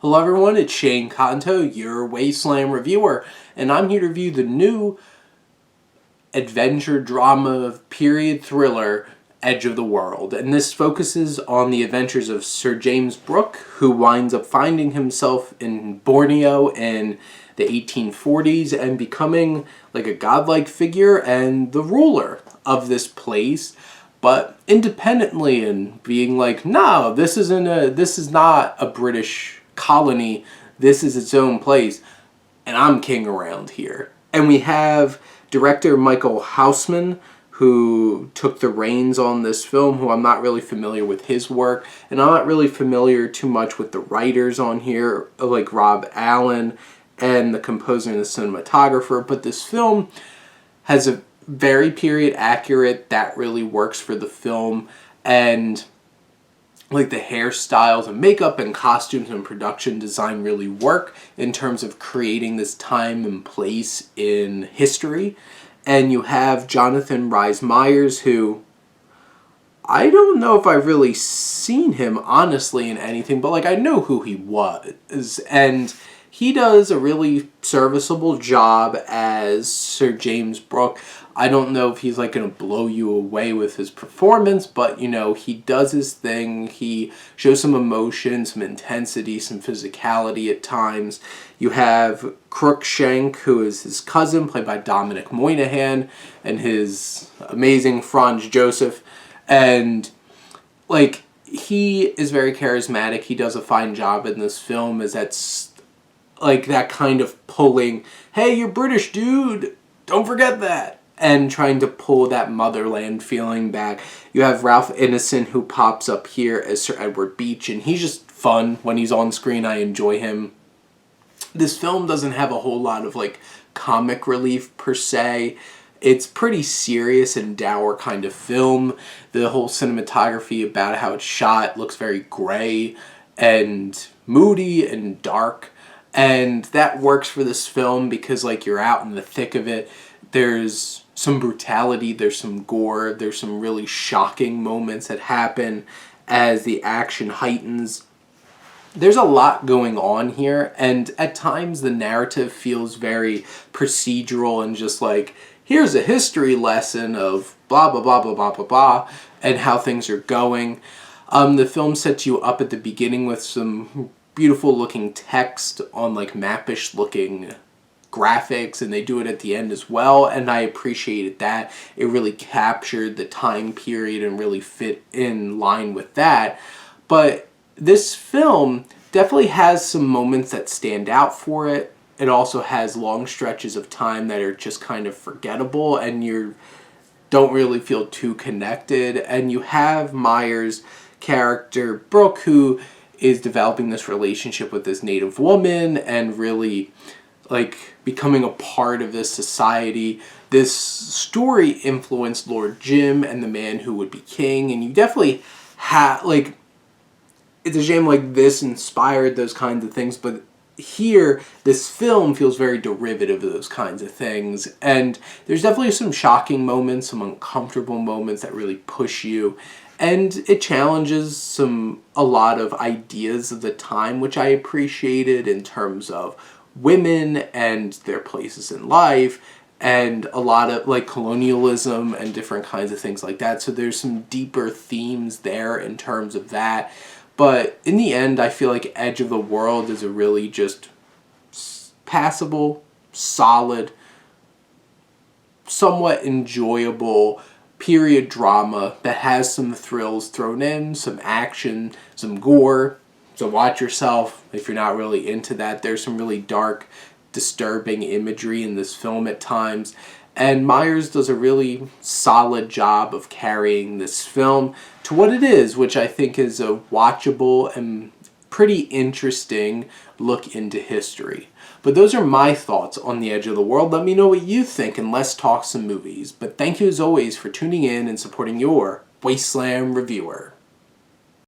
Hello everyone, it's Shane Kanto, your Wasteland reviewer, and I'm here to review the new adventure drama period thriller, Edge of the World. And this focuses on the adventures of Sir James Brooke, who winds up finding himself in Borneo in the 1840s and becoming like a godlike figure and the ruler of this place, but independently, and being like, no, this is not a British colony, this is its own place, and I'm king around here. And we have director Michael Houseman, who took the reins on this film, who I'm not really familiar with his work, and I'm not really familiar too much with the writers on here, like Rob Allen and the composer and the cinematographer, but this film has a very period accurate that really works for the film, and like the hairstyles and makeup and costumes and production design really work in terms of creating this time and place in history. And you have Jonathan Rhys Meyers, who I don't know if I've really seen him honestly in anything, but like I know who he was, and he does a really serviceable job as Sir James Brooke. I don't know if he's like going to blow you away with his performance, but you know, he does his thing. He shows some emotion, some intensity, some physicality at times. You have Crookshank, who is his cousin, played by Dominic Moynihan, and his amazing Franz Joseph. And like, he is very charismatic. He does a fine job in this film, as that's like that kind of pulling, hey, you're British, dude, don't forget that, and trying to pull that motherland feeling back. You have Ralph Ineson, who pops up here as Sir Edward Beach, and he's just fun when he's on screen. I enjoy him. This film doesn't have a whole lot of like comic relief per se. It's pretty serious and dour kind of film. The whole cinematography about how it's shot looks very gray and moody and dark. And that works for this film because like you're out in the thick of it. There's some brutality, there's some gore, there's some really shocking moments that happen as the action heightens. There's a lot going on here, and at times the narrative feels very procedural and just like, here's a history lesson of blah, blah, blah, blah, blah, blah, blah, and how things are going. The film sets you up at the beginning with some beautiful looking text on like mappish looking graphics, and they do it at the end as well, and I appreciated that. It really captured the time period and really fit in line with that. But this film definitely has some moments that stand out for it. It also has long stretches of time that are just kind of forgettable, and you don't really feel too connected. And you have Meyers' character Brooke, who is developing this relationship with this native woman and really like becoming a part of this society. This story influenced Lord Jim and the Man Who Would Be King, and you definitely have like, it's a shame like this inspired those kinds of things, but here this film feels very derivative of those kinds of things. And there's definitely some shocking moments, some uncomfortable moments that really push you, and it challenges a lot of ideas of the time, which I appreciated, in terms of women and their places in life, and a lot of like colonialism and different kinds of things like that. So there's some deeper themes there in terms of that. But in the end, I feel like Edge of the World is a really just passable, solid, somewhat enjoyable period drama that has some thrills thrown in, some action, some gore. So watch yourself if you're not really into that. There's some really dark, disturbing imagery in this film at times. And Meyers does a really solid job of carrying this film to what it is, which I think is a watchable and pretty interesting look into history. But those are my thoughts on The Edge of the World. Let me know what you think, and let's talk some movies. But thank you as always for tuning in and supporting your Wasteland reviewer.